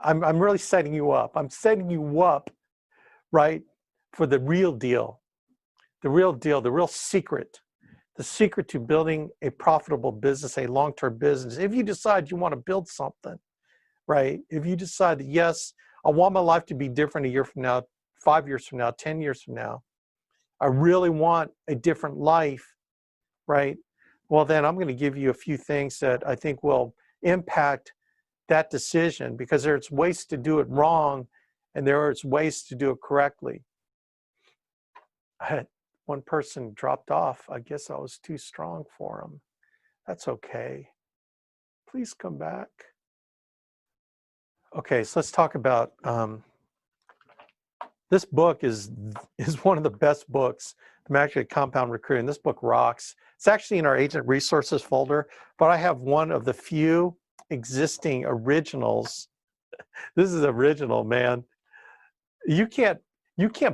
I'm really setting you up. I'm setting you up, right, for the real deal, the real secret, the secret to building a profitable business, a long-term business. If you decide you want to build something, right? If you decide that, yes, I want my life to be different a year from now, 5 years from now, 10 years from now, I really want a different life, right? Well, then I'm going to give you a few things that I think will impact that decision, because there's ways to do it wrong and there's ways to do it correctly. I had one person dropped off. I guess I was too strong for him. That's okay. Please come back. Okay, so let's talk about this book is one of the best books. I'm actually compound recruiting. This book rocks. It's actually in our agent resources folder, but I have one of the few existing originals. This is original, man. You can't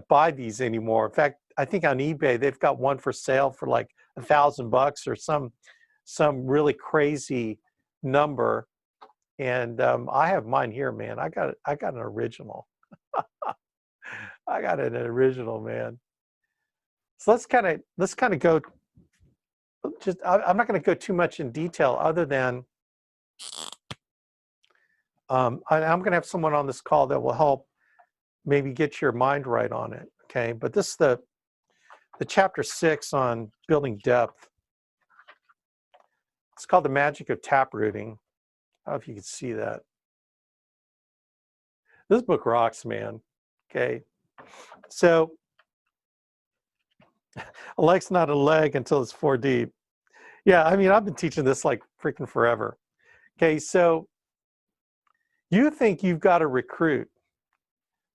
buy these anymore. In fact, I think on eBay they've got one for sale for like $1,000 or some really crazy number. And I have mine here, man. I got an original. I got an original, man. So let's kind of go. I'm not going to go too much in detail, other than I'm going to have someone on this call that will help maybe get your mind right on it. Okay, but this is the chapter 6 on building depth. It's called The Magic of Taprooting. I don't know if you can see that. This book rocks, man. Okay, so a leg's not a leg until it's 4 deep. Yeah, I mean, I've been teaching this like freaking forever. Okay, so you think you've got to recruit.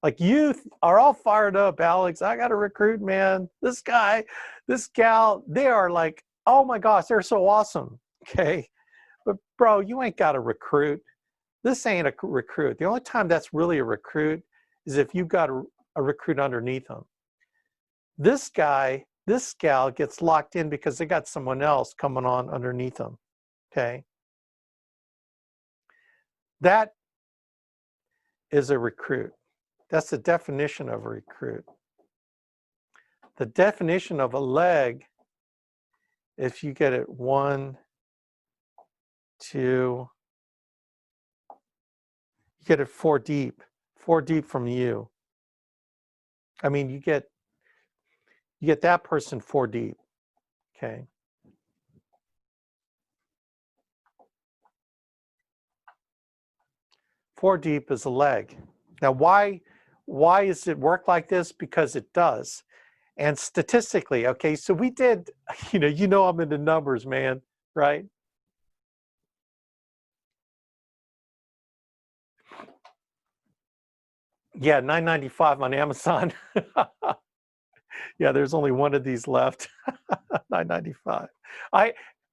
Like, you are all fired up, Alex. I got to recruit, man. This guy, this gal, they are like, oh my gosh, they're so awesome. Okay, but bro, you ain't got to recruit. This ain't a recruit. The only time that's really a recruit is if you've got a recruit underneath them. This guy, this gal gets locked in because they got someone else coming on underneath them. Okay, that is a recruit. That's the definition of a recruit. The definition of a leg, if you get it 1, 2, you get it 4 deep from you. I mean, you get that person 4 deep. Okay. Four deep is a leg. Now, why does it work like this? Because it does. And statistically, okay, so we did, you know I'm into numbers, man, right? Yeah, $9.95 on Amazon. Yeah, there's only one of these left. $9.95.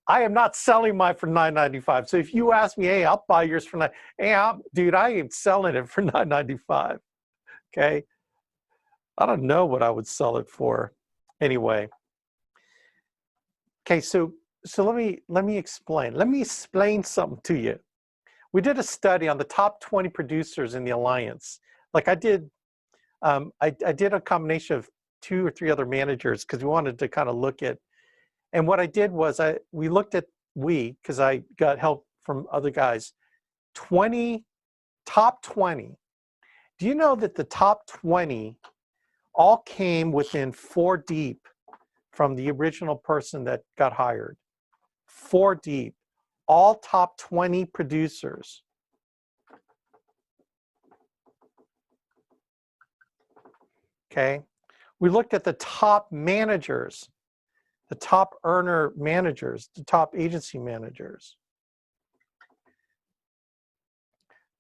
I am not selling mine for $9.95. So if you ask me, hey, I'll buy yours for $9, hey, dude, I ain't selling it for $9.95. Okay, I don't know what I would sell it for. Anyway, okay, so let me explain. Let me explain something to you. We did a study on the top 20 producers in the Alliance. Like I did a combination of 2 or 3 other managers because we wanted to kind of look at. And what I did was we looked at, because I got help from other guys, top 20. Do you know that the top 20 all came within 4 deep from the original person that got hired? 4 deep, all top 20 producers. Okay, we looked at the top managers, the top earner managers, the top agency managers.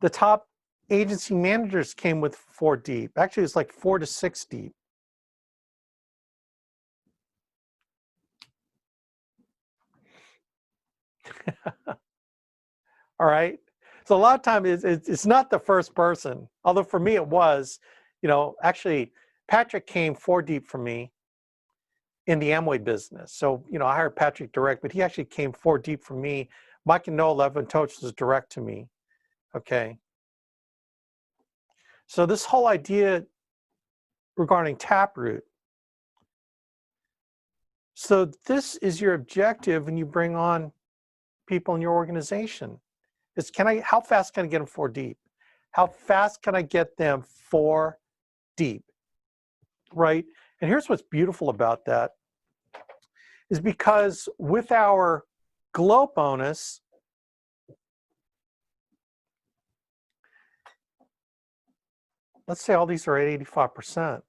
The top agency managers came with 4 deep. Actually, it's like 4 to 6 deep. All right. So a lot of times it's not the first person, although for me it was. Actually, Patrick came 4 deep for me in the Amway business. So, I hired Patrick direct, but he actually came 4 deep for me. Mike and Noah Levin Toach was direct to me. Okay. So this whole idea regarding Taproot. So this is your objective when you bring on people in your organization. It's how fast can I get them 4 deep? How fast can I get them 4 deep, right? And here's what's beautiful about that is because with our glow bonus, let's say all these are at 85%.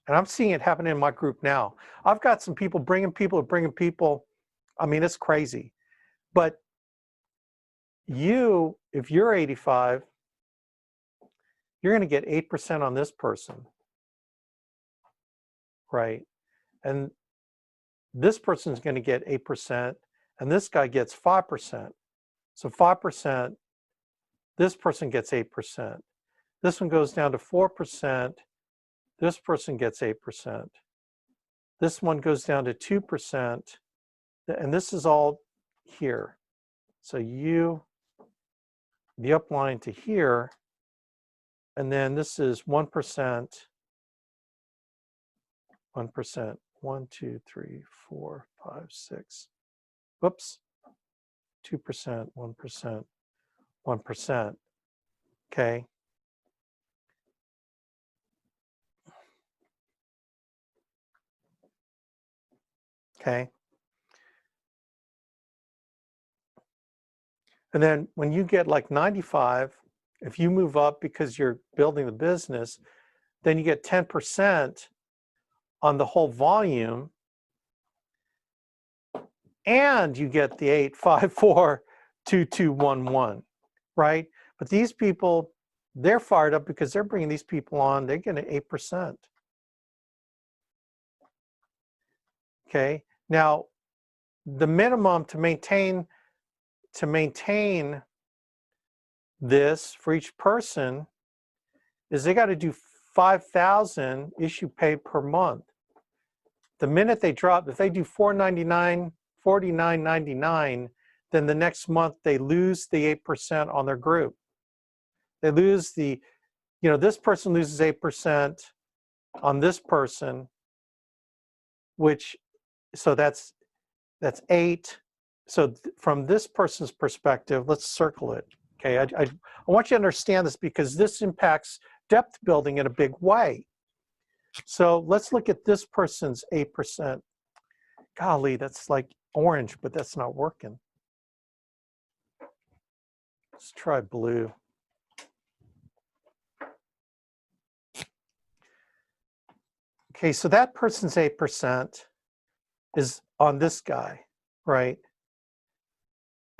And I'm seeing it happen in my group now. I've got some people bringing people. I mean, it's crazy. But if you're 85, you're going to get 8% on this person, right? And this person's going to get 8%, and this guy gets 5%. So 5%, this person gets 8%. This one goes down to 4%. This person gets 8%. This one goes down to 2%. And this is all here. So the upline to here, and then this is 1%, 1%, 1, 2, 3, 4, 5, 6. Whoops, 2%, 1%, 1%. Okay. Okay. And then when you get like 95, if you move up because you're building the business, then you get 10% on the whole volume, and you get the 8, 5, 4, 2, 2, 1, 1, right? But these people, they're fired up because they're bringing these people on. They're getting 8%. Okay. Now, the minimum to maintain this for each person is they got to do 5,000 issue pay per month. The minute they drop, if they do $49.99, then the next month they lose the 8% on their group. They lose this person loses 8% on this person, so that's 8. So from this person's perspective, let's circle it. Okay, I want you to understand this because this impacts depth building in a big way. So let's look at this person's 8%. Golly, that's like orange, but that's not working. Let's try blue. Okay, so that person's 8% is on this guy, right?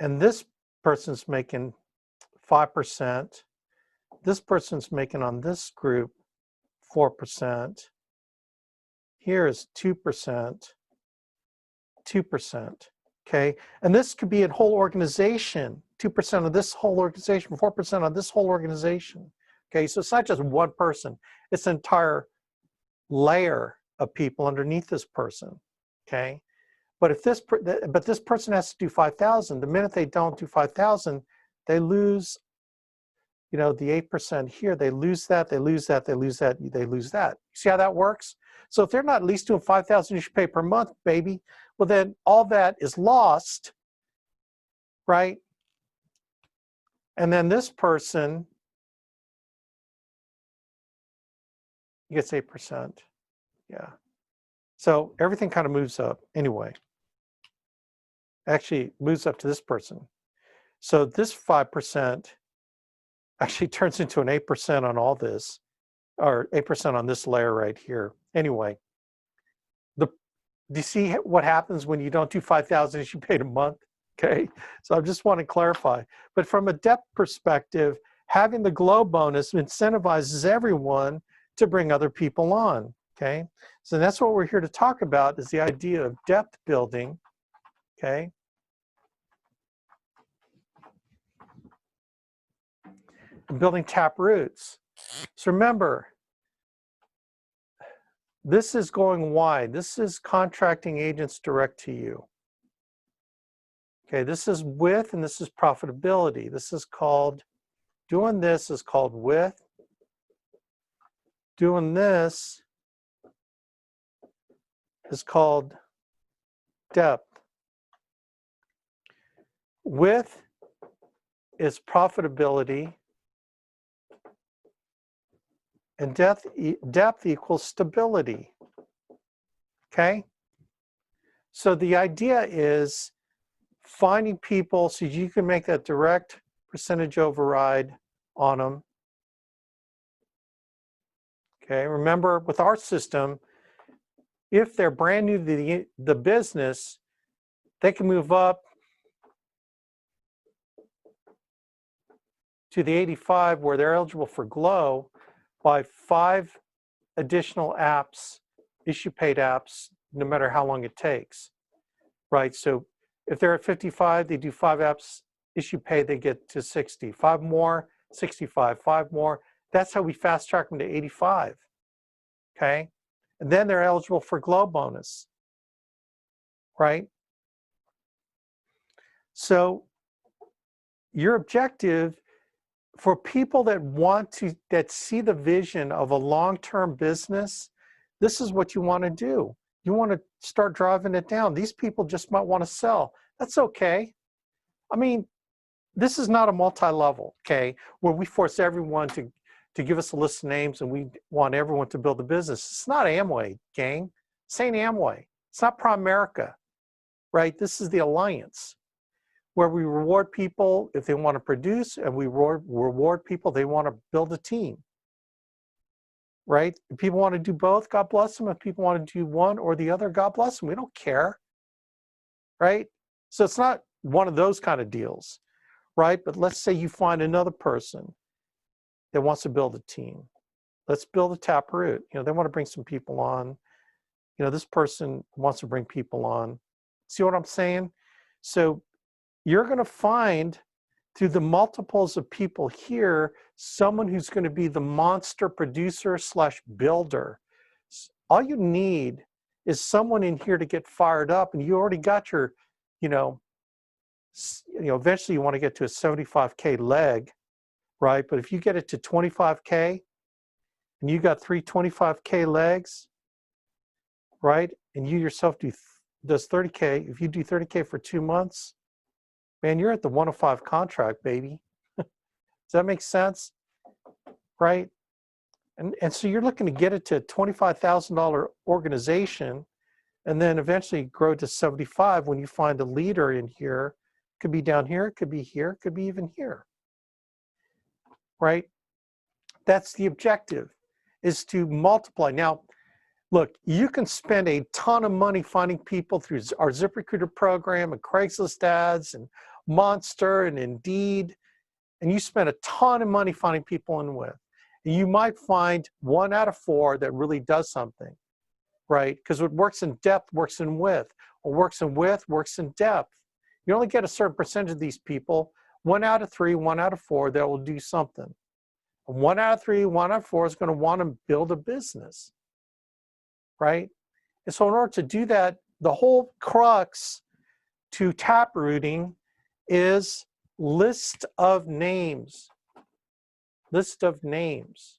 And this person's making 5%. This person's making on this group 4%. Here is 2%, 2%. Okay, and this could be a whole organization. 2% of this whole organization, 4% of this whole organization. Okay, so it's not just one person; it's an entire layer of people underneath this person. Okay, but this person has to do 5,000. The minute they don't do 5,000, they lose. The 8% here, they lose that, they lose that, they lose that, they lose that. See how that works? So if they're not at least doing 5,000 you should pay per month, baby, well then all that is lost, right? And then this person gets 8%. Yeah. So everything kind of moves up anyway. Actually moves up to this person. So this 5% actually turns into an 8% on all this, or 8% on this layer right here. Anyway, do you see what happens when you don't do 5,000 as you paid a month? Okay, so I just want to clarify. But from a depth perspective, having the glow bonus incentivizes everyone to bring other people on. Okay, so that's what we're here to talk about, is the idea of depth building. Okay. And building tap roots. So remember, this is going wide. This is contracting agents direct to you. Okay, this is width and this is profitability. This is called, doing this is called width Doing this is called depth. Width is profitability, and depth equals stability. Okay? So the idea is finding people so you can make that direct percentage override on them. Okay, remember with our system, if they're brand new to the business, they can move up to the 85 where they're eligible for GLOW by 5 additional apps, issue paid apps, no matter how long it takes, right? So if they're at 55, they do 5 apps, issue paid, they get to 60. 5 more, 65, 5 more. That's how we fast track them to 85, okay? And then they're eligible for GLOW bonus, right? So your objective for people that that see the vision of a long-term business, this is what you want to do. You want to start driving it down. These people just might want to sell. That's okay. I mean, this is not a multi-level, okay, where we force everyone to give us a list of names and we want everyone to build a business. It's not Amway, gang. This ain't Amway. It's not Primerica, right? This is the Alliance, where we reward people if they want to produce, and we reward people they want to build a team, right? If people want to do both, God bless them. If people want to do one or the other, God bless them. We don't care, right? So it's not one of those kind of deals, right? But let's say you find another person that wants to build a team. Let's build a taproot. You know, they want to bring some people on. You know, this person wants to bring people on. See what I'm saying? So you're going to find through the multiples of people here, someone who's going to be the monster producer / builder. All you need is someone in here to get fired up, and you already got your, eventually you want to get to a 75K leg, right? But if you get it to 25K and you got 3 25K legs, right? And you yourself does 30K. If you do 30K for 2 months, man, you're at the 105 contract, baby. Does that make sense? Right? And so you're looking to get it to a $25,000 organization and then eventually grow to 75 when you find a leader in here. Could be down here, it could be here, it could be even here. Right? That's the objective, is to multiply. Now, look, you can spend a ton of money finding people through our ZipRecruiter program and Craigslist ads and Monster and Indeed, and you spend a ton of money finding people in with. And you might find 1 out of 4 that really does something, right? Because what works in depth works in width. What works in width works in depth. You only get a certain percentage of these people, 1 out of 3, 1 out of 4, that will do something. And 1 out of 3, 1 out of 4 is going to want to build a business, right? And so in order to do that, the whole crux to taprooting is list of names. List of names.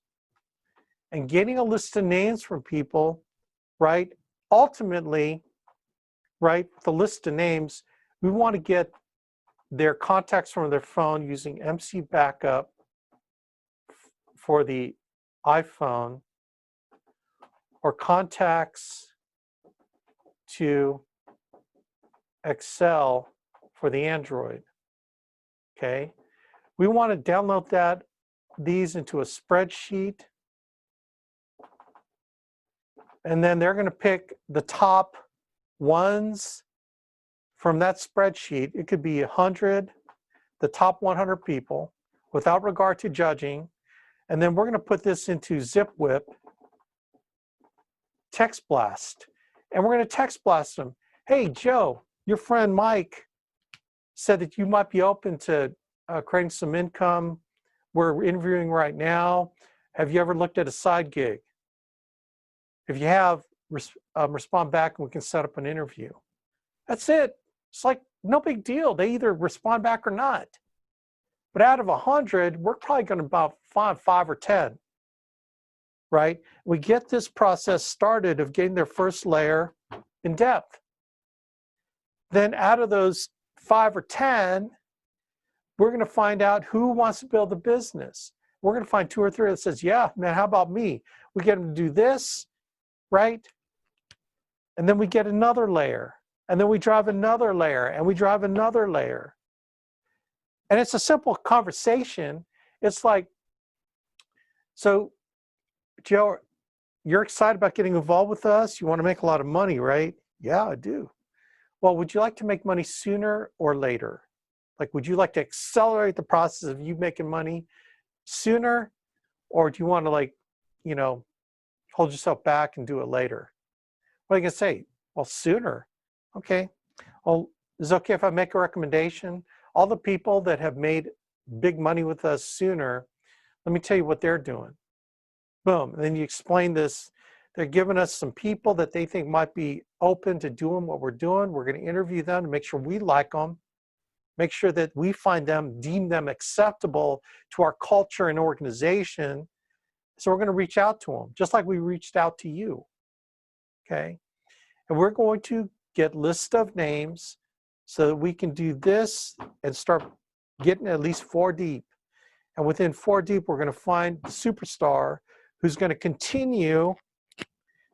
And getting a list of names from people, right? Ultimately, right, the list of names, we want to get their contacts from their phone using MC Backup for the iPhone, or contacts to Excel for the Android, okay? We want to download these into a spreadsheet, and then they're going to pick the top ones from that spreadsheet. It could be 100, the top 100 people, without regard to judging, and then we're going to put this into ZipWhip, text blast, and we're going to text blast them. Hey, Joe, your friend Mike said that you might be open to creating some income. We're interviewing right now. Have you ever looked at a side gig? If you have, respond back and we can set up an interview. That's it. It's like no big deal. They either respond back or not. But out of 100, we're probably going to about find 5 or 10 right? We get this process started of getting their first layer in depth. Then out of those 5 or 10, we're going to find out who wants to build a business. We're going to find 2 or 3 that says, yeah, man, how about me? We get them to do this, right? And then we get another layer. And then we drive another layer. And we drive another layer. And it's a simple conversation. It's like, so, Joe, you're excited about getting involved with us? You want to make a lot of money, right? Yeah, I do. Well, would you like to make money sooner or later? Like, would you like to accelerate the process of you making money sooner? Or do you want to, like, you know, hold yourself back and do it later? What are you going to say? Well, sooner. Okay. Well, is it okay if I make a recommendation? All the people that have made big money with us sooner, let me tell you what they're doing. Boom. And then you explain this. They're giving us some people that they think might be open to doing what we're doing. We're going to interview them to make sure we like them, make sure that we find them, deem them acceptable to our culture and organization. So we're going to reach out to them, just like we reached out to you. Okay. And we're going to get lists of names so that we can do this and start getting at least 4 deep. And within 4 deep, we're going to find the superstar who's going to continue,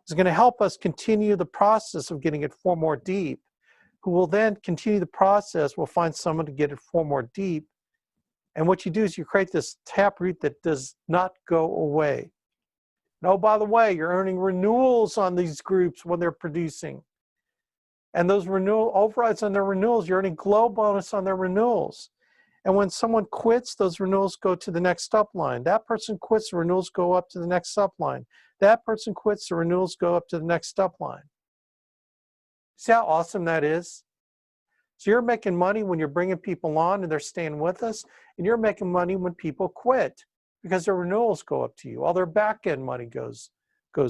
is going to help us continue the process of getting it 4 more deep, who will then continue the process. We'll find someone to get it 4 more deep. And what you do is you create this taproot that does not go away. And oh, by the way, you're earning renewals on these groups when they're producing. And those renewal overrides on their renewals, you're earning glow bonus on their renewals. And when someone quits, those renewals go to the next upline. That person quits, the renewals go up to the next upline. That person quits, the renewals go up to the next upline. See how awesome that is? So you're making money when you're bringing people on and they're staying with us, and you're making money when people quit because their renewals go up to you. All their back-end money goes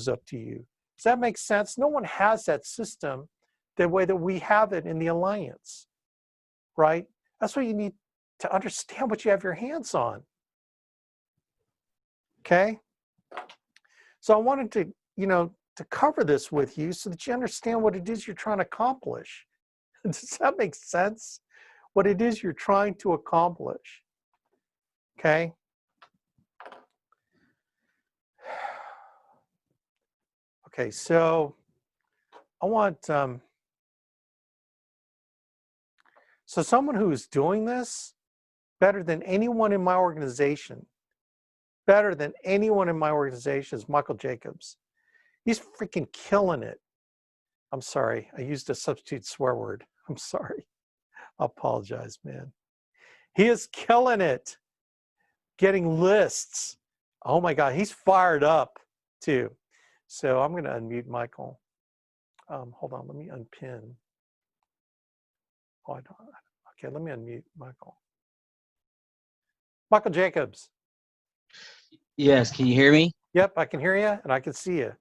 up to you. Does that make sense? No one has that system the way that we have it in the Alliance, right? That's what you need to understand what you have your hands on. Okay? So I wanted to, to cover this with you so that you understand what it is you're trying to accomplish. Does that make sense? What it is you're trying to accomplish. Okay? Okay, so I want, so someone who is doing this better than anyone in my organization, is Michael Jacobs. He's freaking killing it. I'm sorry, I used a substitute swear word. I'm sorry. I apologize, man. He is killing it. Getting lists. Oh my God, he's fired up too. So I'm going to unmute Michael. Hold on, let me unpin. Oh, I don't. Okay, let me unmute Michael. Michael Jacobs. Yes, can you hear me? Yep, I can hear you and I can see you.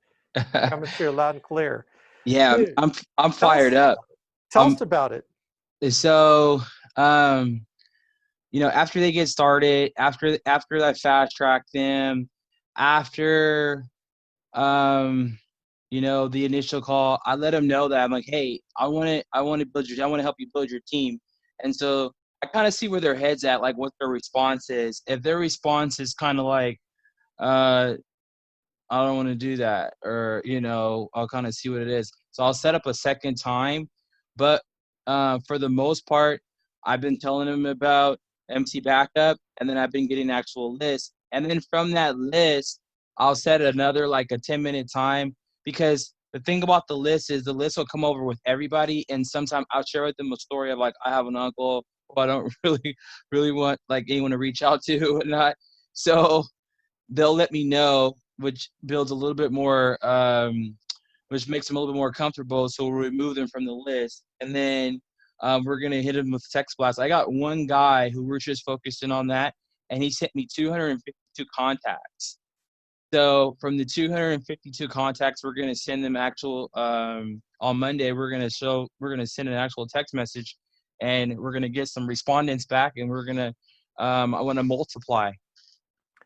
Coming through loud and clear. Yeah, Dude, I'm fired up. Tell us about it. So, after they get started, after I fast track them, after the initial call, I let them know that I'm like, hey, I want to help you build your team. And so I kind of see where their head's at, like what their response is. If their response is kind of like, I don't want to do that, or I'll kind of see what it is. So I'll set up a second time, but for the most part, I've been telling them about MC backup, and then I've been getting actual lists, and then from that list, I'll set another like a 10-minute time, because the thing about the list is the list will come over with everybody, and sometimes I'll share with them a story of like I have an uncle who I don't really want like anyone to reach out to or not, so they'll let me know, which builds a little bit more, which makes them a little bit more comfortable. So we'll remove them from the list. And then we're going to hit them with text blasts. I got one guy who we're just focusing on that, and he sent me 252 contacts. So from the 252 contacts, we're going to send them actual, on Monday, we're going to send an actual text message, and we're going to get some respondents back, and we're going to, I want to multiply.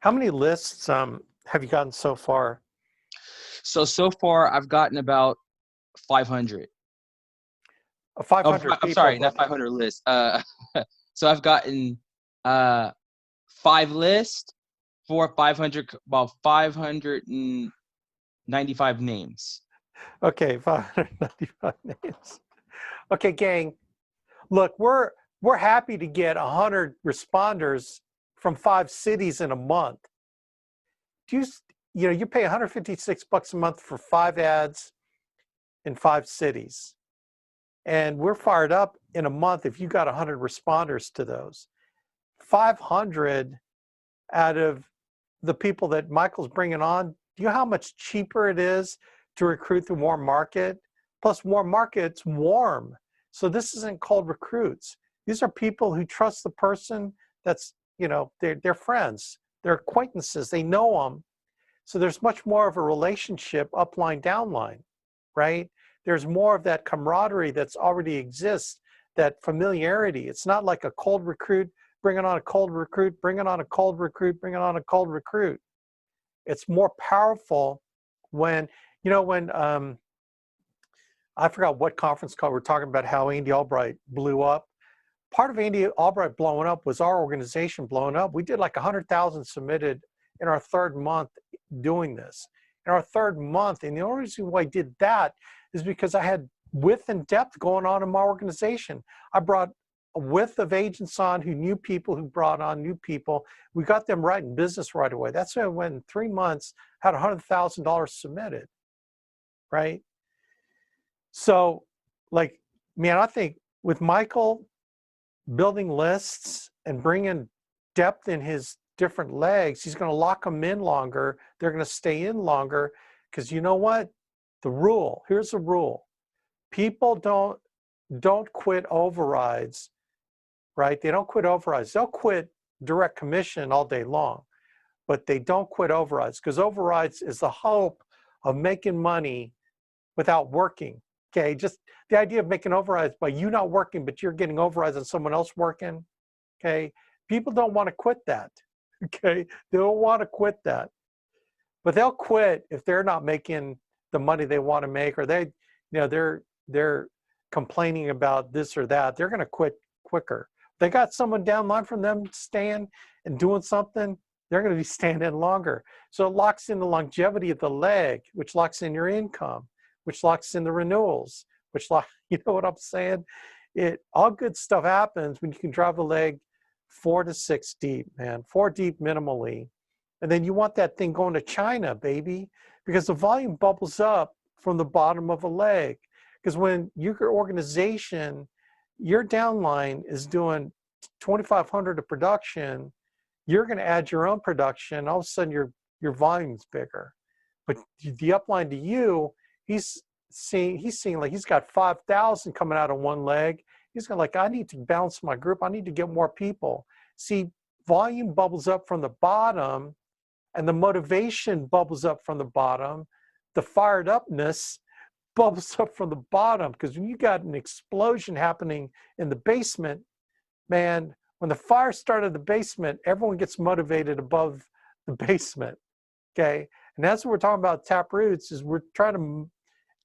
How many lists have you gotten so far? So far I've gotten about 500. 500 I'm people, sorry, not but 500 lists. So I've gotten 5 lists for 500, about 595 names. okay, 595 names. Okay, gang. Look, we're happy to get 100 responders from 5 cities in a month. Do you pay 156 bucks a month for 5 ads in 5 cities. And we're fired up in a month if you got 100 responders to those. 500 out of the people that Michael's bringing on, do you know how much cheaper it is to recruit through warm market? Plus warm market's warm. So this isn't cold recruits. These are people who trust the person that's, they're friends, they're acquaintances, they know them. So there's much more of a relationship upline, downline, right? There's more of that camaraderie that's already exists, that familiarity. It's not like a cold recruit, bringing on a cold recruit, bringing on a cold recruit, bringing on a cold recruit. It's more powerful when, I forgot what conference call we're talking about how Andy Albright blew up. Part of Andy Albright blowing up was our organization blowing up. We did like 100,000 submitted in our 3rd month doing this. In our 3rd month, and the only reason why I did that is because I had width and depth going on in my organization. I brought a width of agents on who knew people, who brought on new people. We got them right in business right away. That's why when 3 months had $100,000 submitted, right? So, like, man, I think with Michael building lists and bringing depth in his different legs, he's going to lock them in longer. They're going to stay in longer because you know what? Here's the rule. People don't quit overrides, right? They don't quit overrides. They'll quit direct commission all day long, but they don't quit overrides because overrides is the hope of making money without working. Okay, just the idea of making overrides by you not working, but you're getting overrides on someone else working. Okay, people don't want to quit that. Okay, they don't want to quit that, but they'll quit if they're not making the money they want to make, or they're complaining about this or that. They're going to quit quicker. They got someone downline from them staying and doing something, they're going to be staying in longer. So it locks in the longevity of the leg, which locks in your income, which locks in the renewals, you know what I'm saying? All good stuff happens when you can drive the leg 4 to 6 deep, man, 4 deep minimally. And then you want that thing going to China, baby, because the volume bubbles up from the bottom of a leg. Because when your organization, your downline is doing 2,500 of production, you're going to add your own production. All of a sudden, your volume's bigger. But the upline to you, he's seeing like he's got 5,000 coming out of one leg. He's going like, I need to balance my group. I need to get more people. See, volume bubbles up from the bottom, and the motivation bubbles up from the bottom. The fired upness bubbles up from the bottom, because when you got an explosion happening in the basement, man, when the fire started in the basement, everyone gets motivated above the basement, okay? And that's what we're talking about Taproots, is we're trying to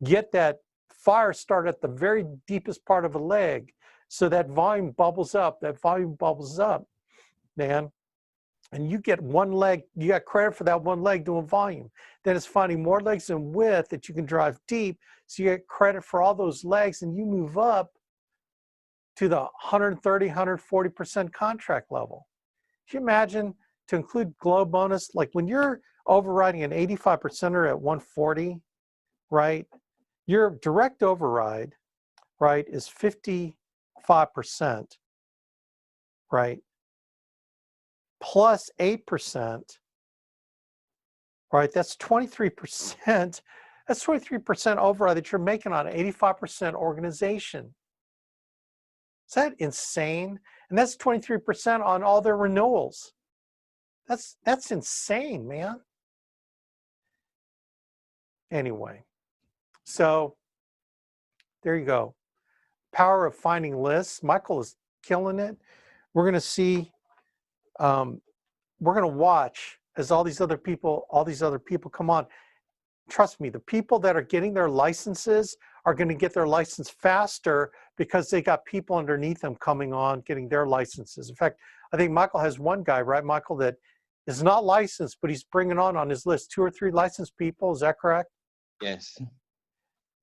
get that fire started at the very deepest part of a leg, so that volume bubbles up, man. And you get one leg, you got credit for that one leg doing volume. Then it's finding more legs in width that you can drive deep, so you get credit for all those legs, and you move up to the 130, 140% contract level. Can you imagine, to include glow bonus, like when you're overriding an 85%er at 140, right? Your direct override, right, is 55%, right? Plus 8%, right? That's 23%. That's 23% override that you're making on an 85% organization. Is that insane? And that's 23% on all their renewals. That's insane, man. Anyway, so there you go. Power of finding lists. Michael is killing it. We're going to see, we're going to watch as all these other people come on. trust me, the people that are getting their licenses are going to get their license faster because they got people underneath them coming on, getting their licenses. In fact, I think Michael has one guy, right, Michael, that is not licensed, but he's bringing on his list 2 or 3 licensed people. Is that correct? Yes.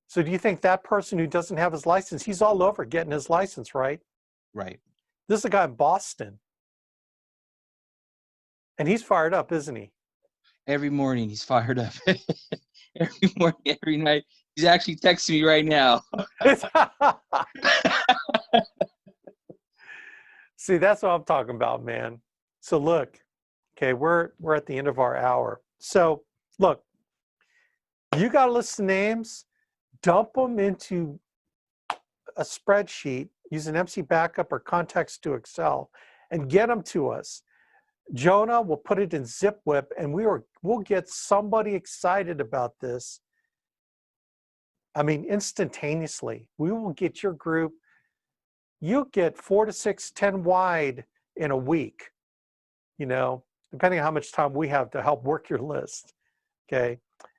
So do you think that person who doesn't have his license, he's all over getting his license, right? Right. This is a guy in Boston. And he's fired up, isn't he? Every morning he's fired up. Every morning, every night. He's actually texting me right now. See, that's what I'm talking about, man. So look, okay, we're at the end of our hour. So look, you got a list of names, dump them into a spreadsheet using MC Backup or Context to Excel and get them to us. Jonah will put it in ZipWhip, and we'll get somebody excited about this. I mean, instantaneously. We will get your group. You'll get 4 to 6, 10 wide in a week, you know, depending on how much time we have to help work your list. Okay.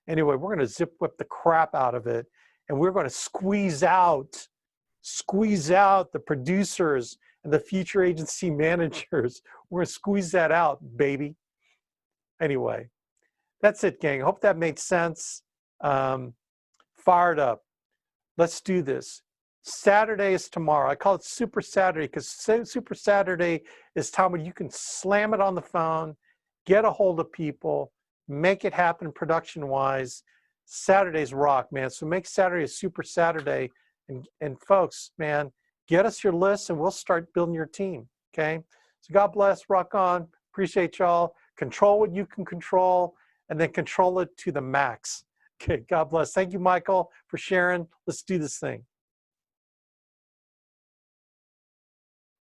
Anyway, we're going to ZipWhip the crap out of it, and we're going to squeeze out the producers and the future agency managers. We're going to squeeze that out, baby. Anyway, that's it, gang. I hope that made sense. Fired up. Let's do this. Saturday is tomorrow. I call it Super Saturday because Super Saturday is time when you can slam it on the phone, get a hold of people, make it happen production-wise. Saturdays rock, man. So make Saturday a Super Saturday. And folks, man, get us your list and we'll start building your team, okay? So God bless, rock on. Appreciate y'all. Control what you can control and then control it to the max. Okay, God bless. Thank you, Michael, for sharing. Let's do this thing.